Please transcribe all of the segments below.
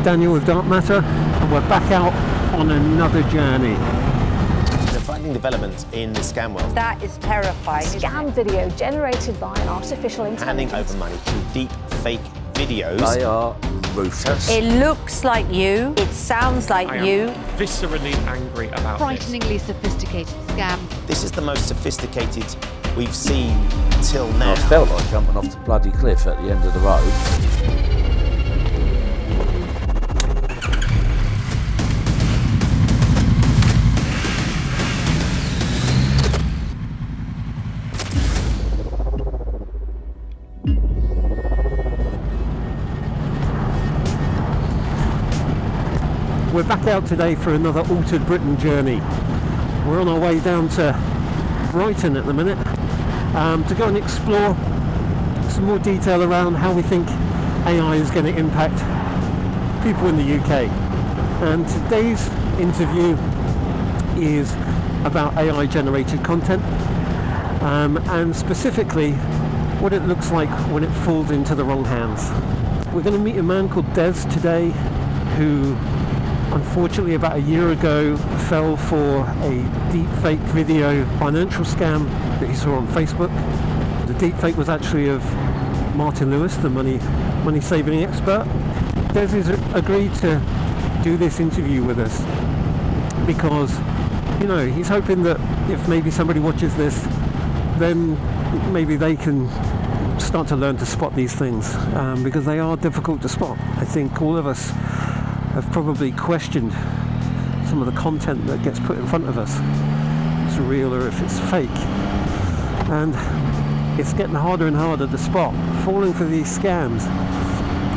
Daniel with Dark Matter, and we're back out on another journey. The frightening development in the scam world. That is terrifying. Scam video generated by an artificial intelligence. Handing over money through deep fake videos. They are ruthless. It looks like you. It sounds like you. Viscerally angry about frighteningly sophisticated scam. This is the most sophisticated we've seen till now. I felt like jumping off the bloody cliff at the end of the road. We're back out today for another Altered Britain journey. We're on our way down to Brighton at the minute to go and explore some more detail around how we think AI is going to impact people in the UK. And today's interview is about AI generated content and specifically what it looks like when it falls into the wrong hands. We're going to meet a man called Des today who unfortunately about a year ago fell for a deepfake video financial scam that he saw on Facebook. The deepfake was actually of Martin Lewis, the money saving expert. Des has agreed to do this interview with us because, you know, he's hoping that if maybe somebody watches this, then maybe they can start to learn to spot these things because they are difficult to spot. I think all of us have probably questioned some of the content that gets put in front of us. If it's real or if it's fake. And it's getting harder and harder to spot. Falling for these scams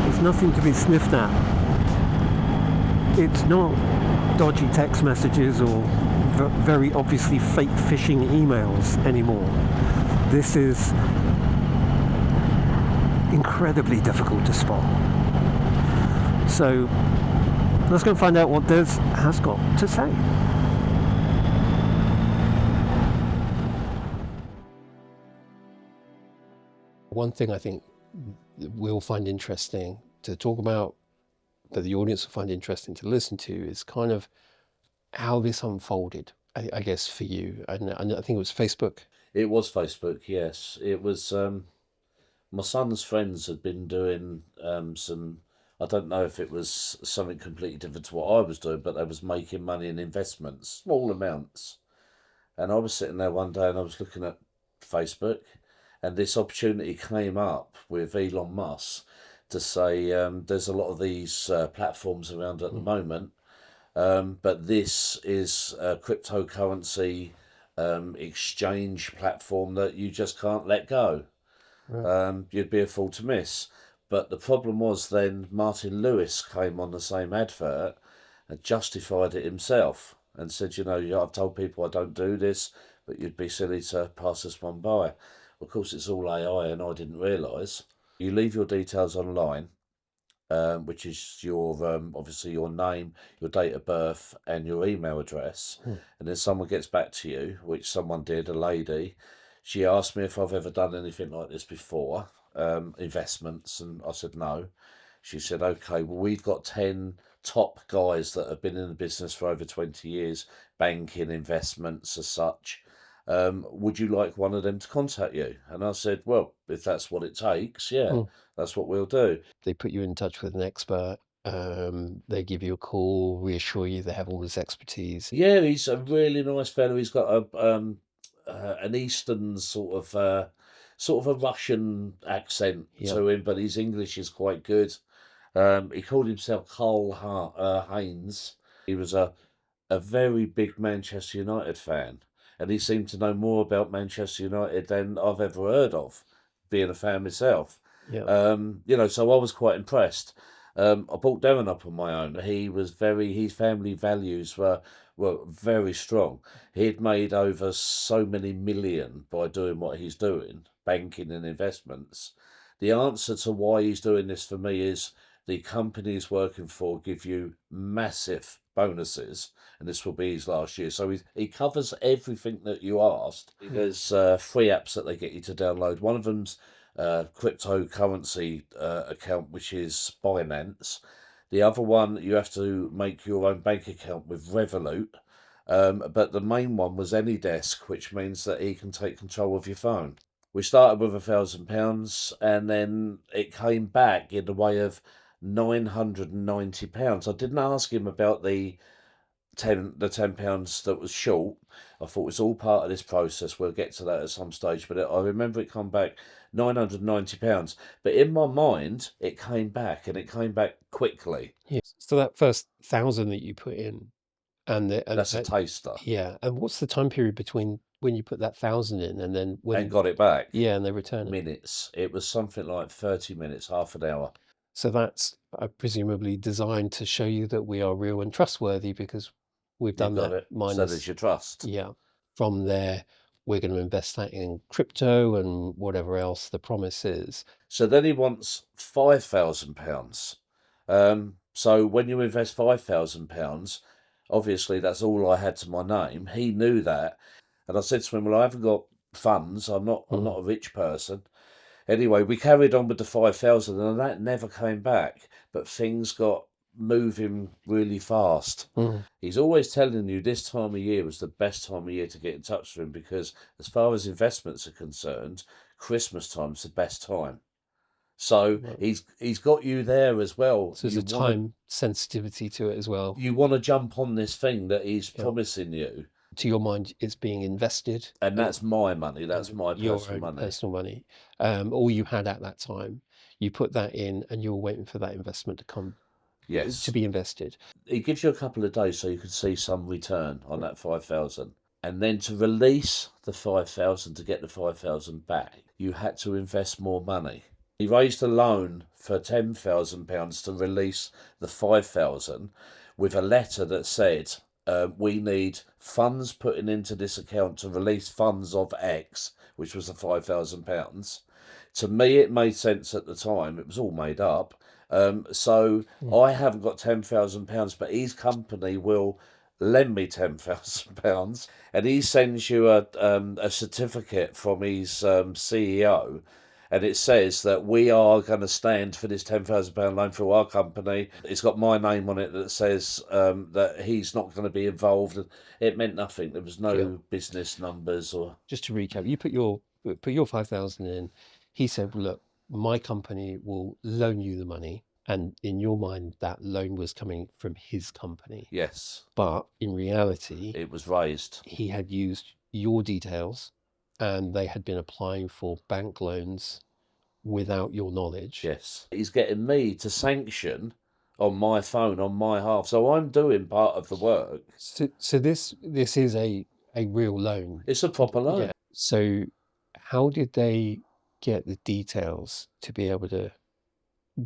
is nothing to be sniffed at. It's not dodgy text messages or very obviously fake phishing emails anymore. This is incredibly difficult to spot. So let's go and find out what Des has got to say. One thing I think we'll find interesting to talk about, that the audience will find interesting to listen to, is kind of how this unfolded, I guess, for you. And I think it was Facebook. It was Facebook, yes. It was, my son's friends had been doing some, I don't know if it was something completely different to what I was doing, but they was making money in investments, small amounts. And I was sitting there one day and I was looking at Facebook, and this opportunity came up with Elon Musk to say there's a lot of these platforms around at the moment, but this is a cryptocurrency exchange platform that you just can't let go. Right. You'd be a fool to miss. But the problem was then Martin Lewis came on the same advert and justified it himself and said, you know, I've told people I don't do this, but you'd be silly to pass this one by. Of course, it's all AI and I didn't realise. You leave your details online, which is your obviously your name, your date of birth and your email address. And then someone gets back to you, which someone did, a lady. She asked me if I've ever done anything like this before. Investments, and I said no. She said, okay, well, we've got 10 top guys that have been in the business for over 20 years, banking, investments as such. Would you like one of them to contact you? And I said, well, if that's what it takes, yeah, that's what we'll do. They put you in touch with an expert. They give you a call, reassure you they have all this expertise. Yeah, he's a really nice fellow. He's got an Eastern sort of a Russian accent to him, but his English is quite good. He called himself Carl Haynes. He was a very big Manchester United fan, and he seemed to know more about Manchester United than I've ever heard of, being a fan myself. Yeah. You know, so I was quite impressed. I brought Darren up on my own. His family values were very strong. He'd made over so many million by doing what he's doing, banking and investments. The answer to why he's doing this for me is the company he's working for give you massive bonuses, and this will be his last year. So he covers everything that you asked. There's 3 apps that they get you to download. One of them's cryptocurrency account, which is Binance. The other one, you have to make your own bank account with Revolut. But the main one was AnyDesk, which means that he can take control of your phone. We started with £1,000, and then it came back in the way of £990. I didn't ask him about the £10 that was short. I thought it was all part of this process. We'll get to that at some stage. But I remember it come back £990. But in my mind, it came back, and it came back quickly. Yeah. So that first 1,000 that you put in, and That's a taster. yeah. And what's the time period between when you put that 1,000 in and then when? And got it back. Yeah, and they return it. Minutes. It was something like 30 minutes, half an hour. So that's presumably designed to show you that we are real and trustworthy, because we've done You've got that. it. So Minus, there's your trust. yeah. From there, we're going to invest that in crypto and whatever else the promise is. So then he wants £5,000. So when you invest £5,000, obviously that's all I had to my name. He knew that, and I said to him, "Well, I haven't got funds. I'm not a rich person." Anyway, we carried on with the 5,000, and that never came back. But things got moving really fast. He's always telling you this time of year was the best time of year to get in touch with him, because as far as investments are concerned, Christmas time's the best time. So he's got you there as well. So there's a time sensitivity to it as well. You want to jump on this thing that he's promising you. To your mind, it's being invested. And that's my money. That's my personal money. Personal money. All you had at that time, you put that in, and you were waiting for that investment to come. Yes. To be invested. He gives you a couple of days so you can see some return on that 5,000. And then to release the 5,000, to get the 5,000 back, you had to invest more money. He raised a loan for £10,000 to release the 5,000 with a letter that said, we need funds putting into this account to release funds of X, which was the £5,000. To me, it made sense at the time. It was all made up. So I haven't got £10,000, but his company will lend me £10,000, and he sends you a certificate from his CEO, and it says that we are going to stand for this £10,000 loan through our company. It's got my name on it that says that he's not going to be involved. It meant nothing. There was no business numbers or. Just to recap, you put your 5,000 in. He said, "Look, my company will loan you the money." And in your mind, that loan was coming from his company. Yes. But in reality, it was raised. He had used your details, and they had been applying for bank loans without your knowledge. Yes. He's getting me to sanction on my phone on my half. So I'm doing part of the work. So this is a real loan. It's a proper loan. Yeah. So how did they get the details to be able to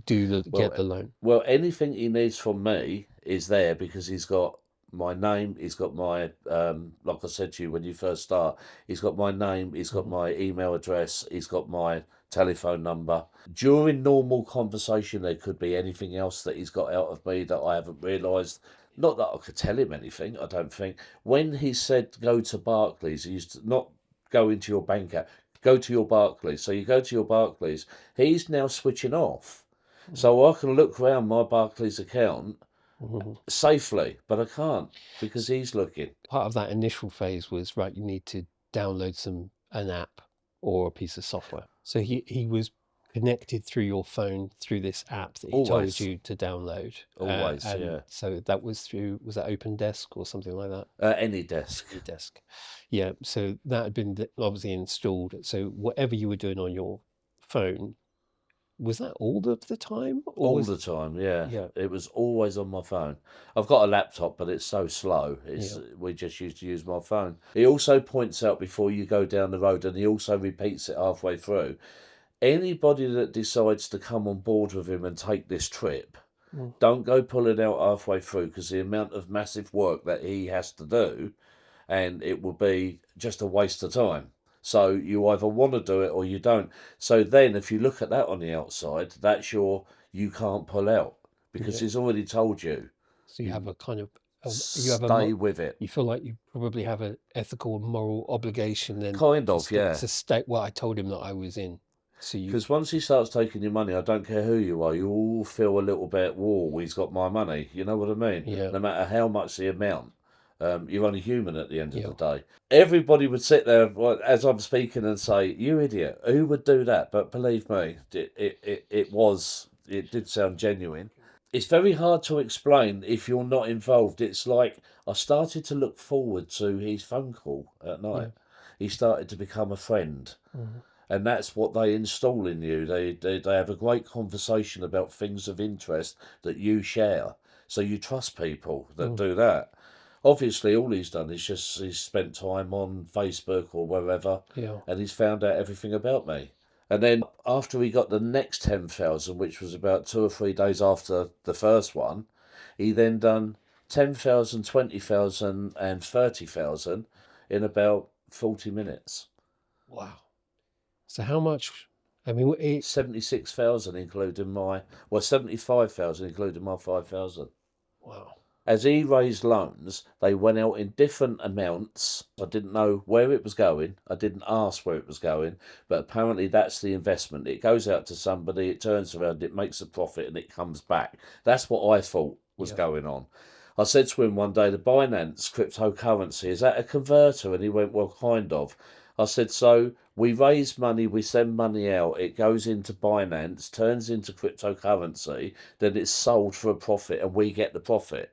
get the loan? Well, anything he needs from me is there, because he's got my name, he's got my, like I said to you when you first start, he's got my name, he's got my email address, he's got my telephone number. During normal conversation, there could be anything else that he's got out of me that I haven't realised. Not that I could tell him anything, I don't think. When he said go to Barclays, he used to not go into your bank app, go to your Barclays. So you go to your Barclays, he's now switching off. So I can look around my Barclays account safely, but I can't because he's looking. Part of that initial phase was, right, you need to download an app or a piece of software. So he was connected through your phone through this app that he told you to download. Always, yeah. So that was was that OpenDesk or something like that? AnyDesk. AnyDesk. Yeah, so that had been obviously installed. So whatever you were doing on your phone, was that all of the time? All the time, yeah. It was always on my phone. I've got a laptop, but it's so slow. We just used to use my phone. He also points out before you go down the road, and he also repeats it halfway through. Anybody that decides to come on board with him and take this trip, don't go pulling out halfway through, because the amount of massive work that he has to do, and it will be just a waste of time. So you either want to do it or you don't. So then if you look at that on the outside, that's you can't pull out, because he's already told you. So you have a kind of... stay with it. You feel like you probably have an ethical and moral obligation then. Kind of, to state what I told him that I was in. So you, Because once he starts taking your money, I don't care who you are, you all feel a little bit, whoa, he's got my money. You know what I mean? Yeah. No matter how much the amount, you're only human at the end Yeah. of the day. Everybody would sit there as I'm speaking and say, "You idiot! Who would do that?" But believe me, it did sound genuine. It's very hard to explain if you're not involved. It's like I started to look forward to his phone call at night. Yeah. He started to become a friend. Mhm. And that's what they install in you. They have a great conversation about things of interest that you share. So you trust people that do that. Obviously, all he's done is he's spent time on Facebook or wherever, Yeah. and he's found out everything about me. And then after he got the next 10,000, which was about 2 or 3 days after the first one, he then done 10,000, 20,000, and 30,000 in about 40 minutes. Wow. So how much? I mean, 76,000 including 75,000 including my 5,000. wow. As he raised loans, they went out in different amounts. I didn't know where it was going. I didn't ask where it was going, but apparently that's the investment. It goes out to somebody, it turns around, it makes a profit, and it comes back. That's what I thought was going on. I said to him one day, the Binance cryptocurrency, is that a converter? And he went, well, kind of. I said, so we raise money, we send money out, it goes into Binance, turns into cryptocurrency, then it's sold for a profit and we get the profit.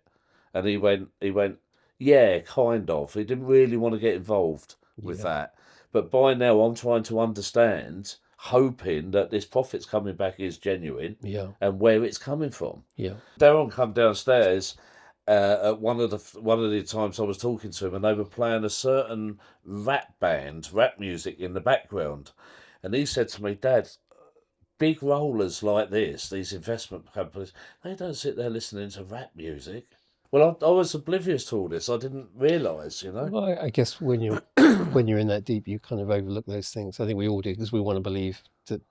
And he went, yeah, kind of. He didn't really want to get involved with that. But by now I'm trying to understand, hoping that this profit's coming back is genuine and where it's coming from. Yeah. Darren come downstairs at one of the times I was talking to him, and they were playing a certain rap music in the background. And he said to me, Dad, big rollers like this, these investment companies, they don't sit there listening to rap music. Well, I was oblivious to all this. I didn't realise, you know. Well, I guess when you're when you're in that deep, you kind of overlook those things. I think we all do because we want to believe that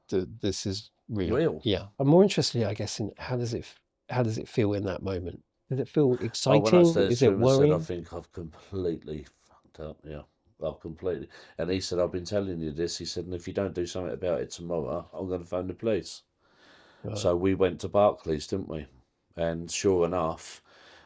this is real. Yeah. I'm more interested, I guess, in how does it feel in that moment? Does it feel I exciting? went upstairs Is to it him and said, I worrying? think I've completely fucked up, yeah. I've completely. And he said, I've been telling you this. He said, and if you don't do something about it tomorrow, I'm going to phone the police. Right. So we went to Barclays, didn't we? And sure enough,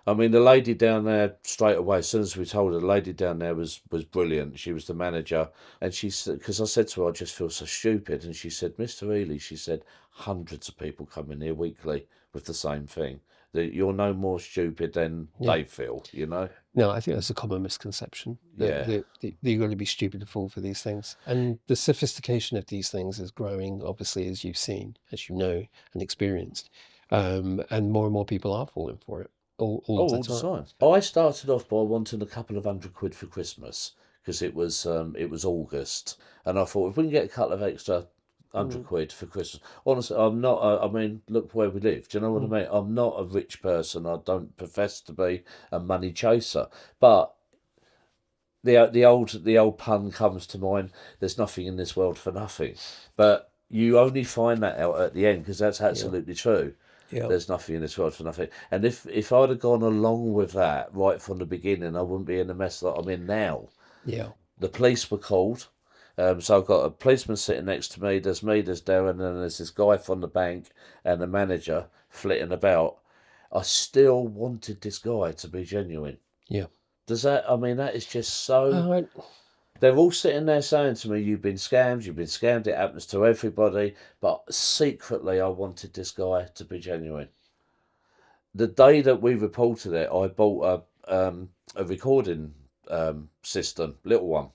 I mean, the lady down there straight away, as soon as we told her, the lady down there was brilliant. She was the manager. And she said, because I said to her, I just feel so stupid. And she said, Mr. Healey, she said, hundreds of people come in here weekly with the same thing. That you're no more stupid than they feel, you know? No, I think that's a common misconception. That you've got to be stupid to fall for these things. And the sophistication of these things is growing, obviously, as you've seen, as you know, and experienced. And more people are falling for it all the time. I started off by wanting a couple of £100 for Christmas because it was August. And I thought, if we can get a couple of extra £100 for Christmas. Honestly, I'm not. I mean, look where we live. Do you know what I mean? I'm not a rich person. I don't profess to be a money chaser. But the old pun comes to mind. There's nothing in this world for nothing. But you only find that out at the end because that's absolutely true. Yeah. There's nothing in this world for nothing. And if I'd have gone along with that right from the beginning, I wouldn't be in the mess that I'm in now. Yeah. The police were called. So I've got a policeman sitting next to me, there's Darren, and there's this guy from the bank and the manager flitting about. I still wanted this guy to be genuine. Yeah. That is just so... They're all sitting there saying to me, you've been scammed, it happens to everybody, but secretly I wanted this guy to be genuine. The day that we reported it, I bought a recording system, little one.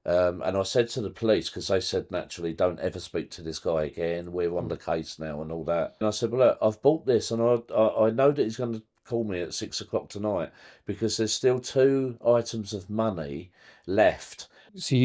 And I said to the police, because they said, naturally, don't ever speak to this guy again. We're on the case now and all that. And I said, well, look, I've bought this and I know that he's going to call me at 6 o'clock tonight because there's still 2 items of money left. So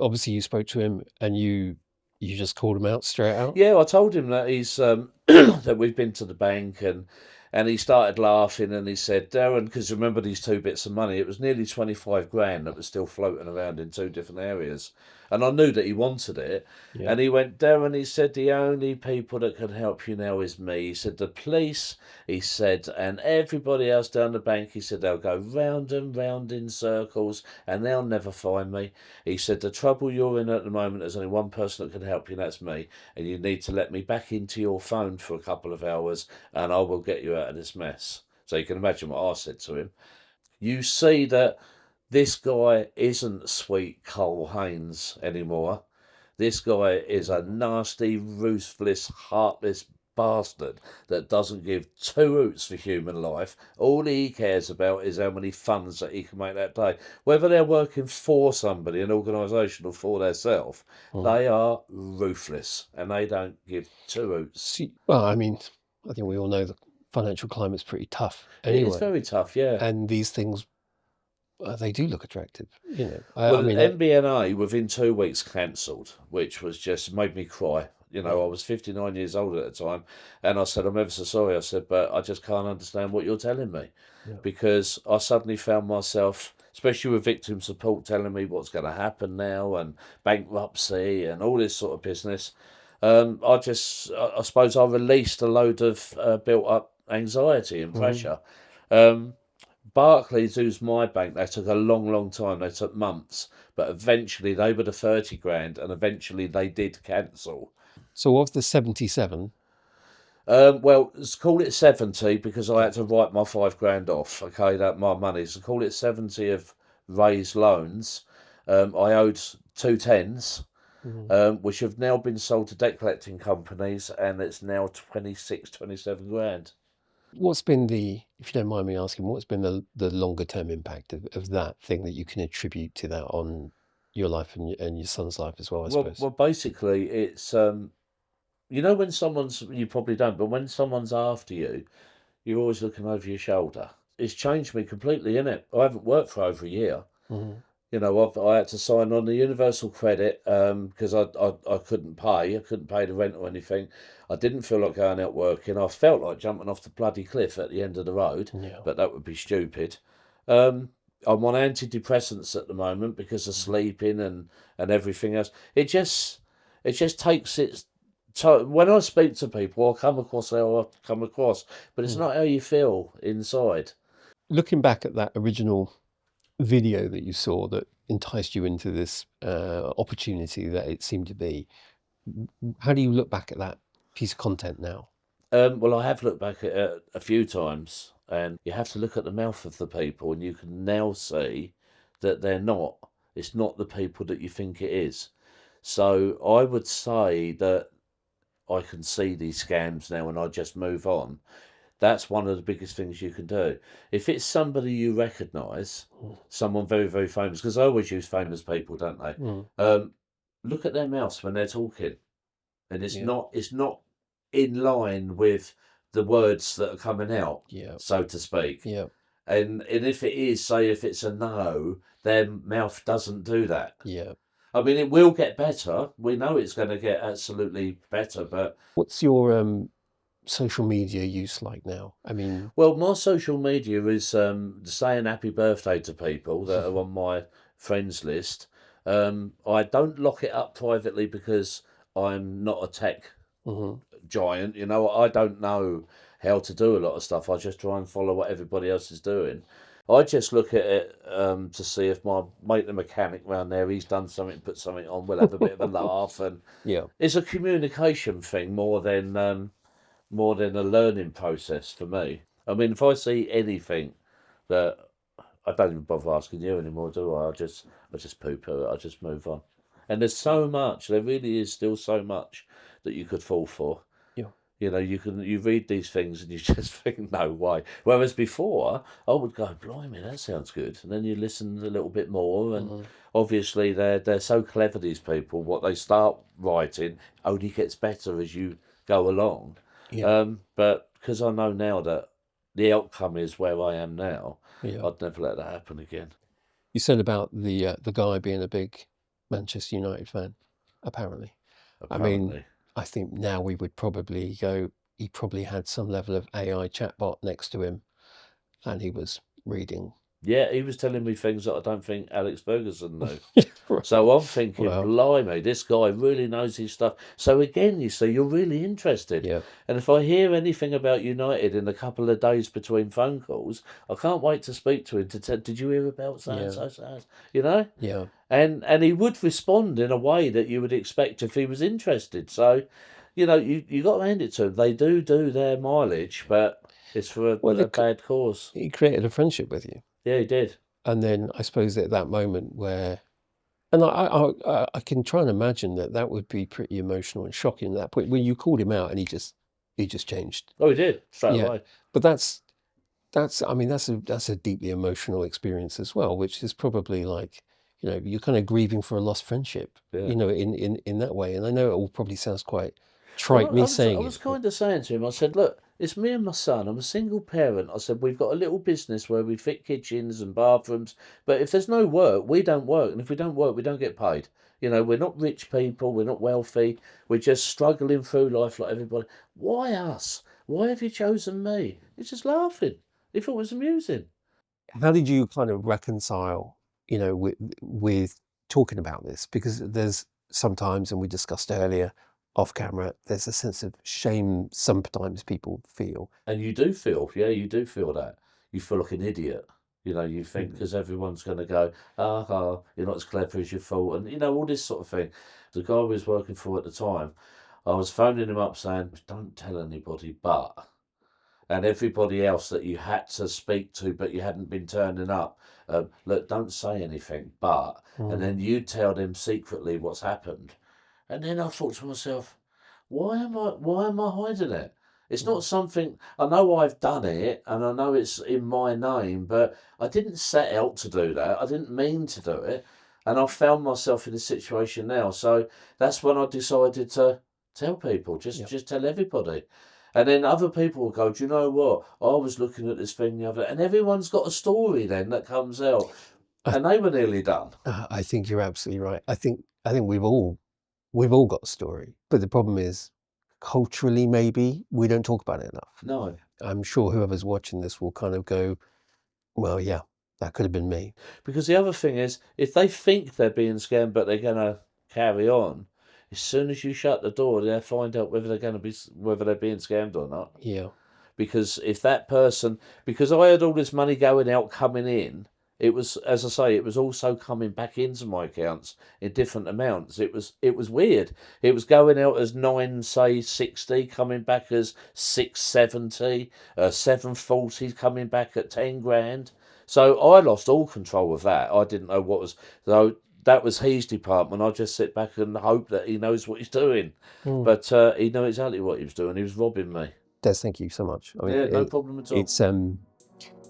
obviously you spoke to him and you just called him out straight out? Yeah, I told him that he's that we've been to the bank, and he started laughing, and he said, Darren, because remember these 2 bits of money, it was nearly 25 grand that was still floating around in 2 different areas. And I knew that he wanted it. Yeah. And he went, Darren, he said, the only people that can help you now is me. He said, the police, he said, and everybody else down the bank, he said, they'll go round and round in circles and they'll never find me. He said, the trouble you're in at the moment, there's only one person that can help you, and that's me. And you need to let me back into your phone for a couple of hours and I will get you out of this mess. So you can imagine what I said to him. You see that this guy isn't sweet Cole Haynes anymore. This guy is a nasty, ruthless, heartless bastard that doesn't give 2 hoots for human life. All he cares about is how many funds that he can make that day. Whether they're working for somebody, an organisation, or for themselves, they are ruthless and they don't give 2 hoots. Well, I mean, I think we all know the financial climate's pretty tough anyway. It's very tough, yeah. And these things, they do look attractive, you know. Well, I mean, MBNA within 2 weeks cancelled, which was just made me cry. You know, I was 59 years old at the time, and I said, I'm ever so sorry. I said, but I just can't understand what you're telling me. Because I suddenly found myself, especially with victim support, telling me what's going to happen now and bankruptcy and all this sort of business. I suppose I released a load of built up anxiety and pressure. Barclays, who's my bank, they took a long, long time. They took months, but eventually they were the 30 grand, and eventually they did cancel. so of the 77, Well, let's call it 70 because I had to write my 5 grand off. Okay, that my money. So call it 70 of raised loans. I owed 2 tens, which have now been sold to debt collecting companies, and it's now 26, 27 grand. what's been the, if you don't mind me asking, what's been the longer term impact of that thing that you can attribute to that on your life and your son's life as well, I suppose? Well, basically, it's you know, when you probably don't, but when someone's after you, you're always looking over your shoulder. It's changed me completely, innit? I haven't worked for over a year. You know, I had to sign on the universal credit because I couldn't pay. I couldn't pay the rent or anything. I didn't feel like going out working. I felt like jumping off the bloody cliff at the end of the road, but that would be stupid. I'm on antidepressants at the moment because of sleeping and everything else. It just takes its time. When I speak to people, I come across how I come across, but it's not how you feel inside. Looking back at that original video that you saw that enticed you into this opportunity that it seemed to be, how do you look back at that piece of content now? Well, I have looked back at it a few times, and you have to look at the mouth of the people, and you can now see that it's not the people that you think it is. So I would say that I can see these scams now and I just move on. That's one of the biggest things you can do. If it's somebody you recognise, someone very, very famous, because I always use famous people, don't they? Look at their mouths when they're talking. And it's not in line with the words that are coming out, so to speak. And if it is, say if it's a no, their mouth doesn't do that. I mean, it will get better. We know it's going to get absolutely better, but... What's your social media use like now? I mean... Well, my social media is saying happy birthday to people that are on my friends list. I don't lock it up privately because I'm not a tech giant. You know, I don't know how to do a lot of stuff. I just try and follow what everybody else is doing. I just look at it to see if my mate the mechanic round there, he's done something, put something on, we'll have a bit of a laugh. And it's a communication thing more than a learning process for me. I mean, if I see anything that I don't even bother asking you anymore, do I? I just poo-poo it. I just move on. And there's so much. There really is still so much that you could fall for. You know, you read these things and you just think, no way. Whereas before, I would go, blimey, that sounds good. And then you listen a little bit more, and obviously they're so clever, these people. What they start writing only gets better as you go along. But because I know now that the outcome is where I am now, I'd never let that happen again. You said about the guy being a big Manchester United fan, apparently. I mean, I think now we would probably go, he probably had some level of AI chatbot next to him, and he was reading. Yeah, he was telling me things that I don't think Alex Ferguson knew. So I'm thinking, Well. blimey, this guy really knows his stuff. So again, you see, you're really interested. Yeah. And if I hear anything about United in a couple of days between phone calls, I can't wait to speak to him to tell, did you hear about so-and-so, you know? Yeah. And he would respond in a way that you would expect if he was interested. So, you know, you got to hand it to him. They do their mileage, but it's for a bad cause. He created a friendship with you. Yeah, he did. And then I suppose at that moment where, and I can try and imagine that would be pretty emotional and shocking at that point when you called him out and he just changed. Oh, he did straight away. But that's a deeply emotional experience as well, which is probably like, you know, you're kind of grieving for a lost friendship, you know, in that way. And I know it all probably sounds quite trite, saying it. I was kind of saying to him, I said, look, it's me and my son. I'm a single parent. I said, we've got a little business where we fit kitchens and bathrooms. But if there's no work, we don't work. And if we don't work, we don't get paid. You know, we're not rich people. We're not wealthy. We're just struggling through life like everybody. Why us? Why have you chosen me? He's just laughing. He thought it was amusing. How did you kind of reconcile, you know, with talking about this? Because there's sometimes, and we discussed earlier, off camera, there's a sense of shame sometimes people feel. And you do feel that. You feel like an idiot. You know, you think because everyone's going to go, you're not as clever as you thought. And, you know, all this sort of thing. The guy we was working for at the time, I was phoning him up saying, don't tell anybody but. And everybody else that you had to speak to but you hadn't been turning up, look, don't say anything but. And then you tell them secretly what's happened. And then I thought to myself, why am I hiding it? It's not something, I know I've done it and I know it's in my name, but I didn't set out to do that. I didn't mean to do it. And I found myself in a situation now. So that's when I decided to tell people, just tell everybody. And then other people will go, do you know what? I was looking at this thing the other day. And everyone's got a story then that comes out. And they were nearly done. I think you're absolutely right. I think we've all got a story. But the problem is, culturally, maybe we don't talk about it enough. No. I'm sure whoever's watching this will kind of go, well, yeah, that could have been me. Because the other thing is, if they think they're being scammed but they're going to carry on, as soon as you shut the door, they'll find out whether they're being scammed or not. Yeah. Because if that person, because I had all this money going out, coming in, it was, as I say, it was also coming back into my accounts in different amounts. It was weird. It was going out as 960, coming back as 670, 740, coming back at 10 grand. So I lost all control of that. I didn't know what was. So that was his department. I just sit back and hope that he knows what he's doing. But he knew exactly what he was doing. He was robbing me. Des, thank you so much. I mean, yeah, no problem at all. It's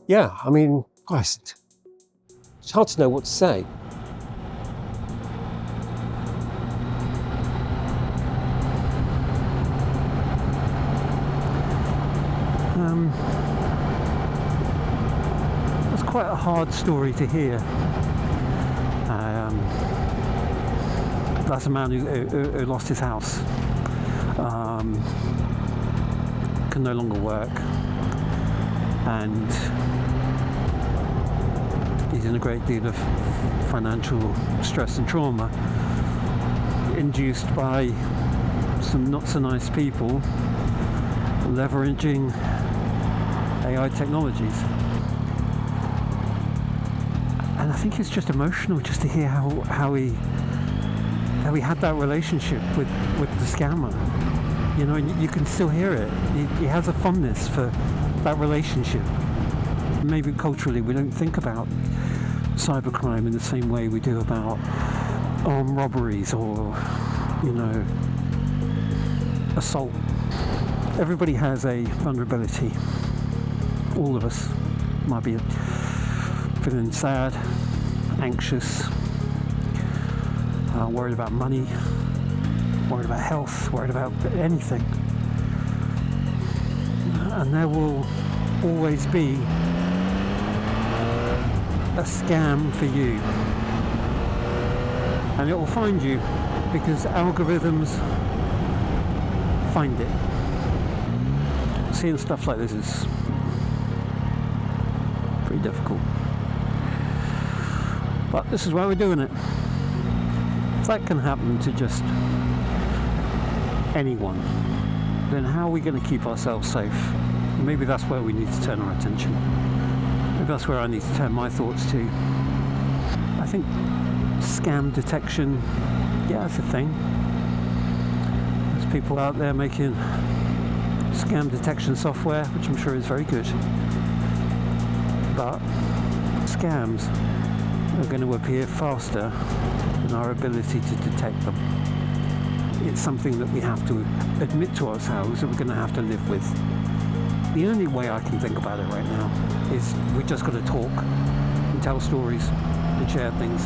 yeah. I mean, Christ, it's hard to know what to say. It's quite a hard story to hear. That's a man who lost his house, can no longer work, and he's in a great deal of financial stress and trauma induced by some not so nice people leveraging AI technologies. And I think it's just emotional just to hear how he had that relationship with the scammer. You know, you can still hear it. He has a fondness for that relationship. Maybe culturally we don't think about cybercrime in the same way we do about armed robberies or, you know, assault. Everybody has a vulnerability. All of us might be feeling sad, anxious, worried about money, worried about health, worried about anything. And there will always be a scam for you. And it will find you because algorithms find it. seeing stuff like this is pretty difficult. But this is why we're doing it. If that can happen to just anyone, then how are we going to keep ourselves safe? Maybe that's where we need to turn our attention. Maybe that's where I need to turn my thoughts to. I think scam detection, yeah, it's a thing. There's people out there making scam detection software, which I'm sure is very good. But scams are going to appear faster than our ability to detect them. It's something that we have to admit to ourselves that we're going to have to live with. The only way I can think about it right now is we just got to talk and tell stories and share things.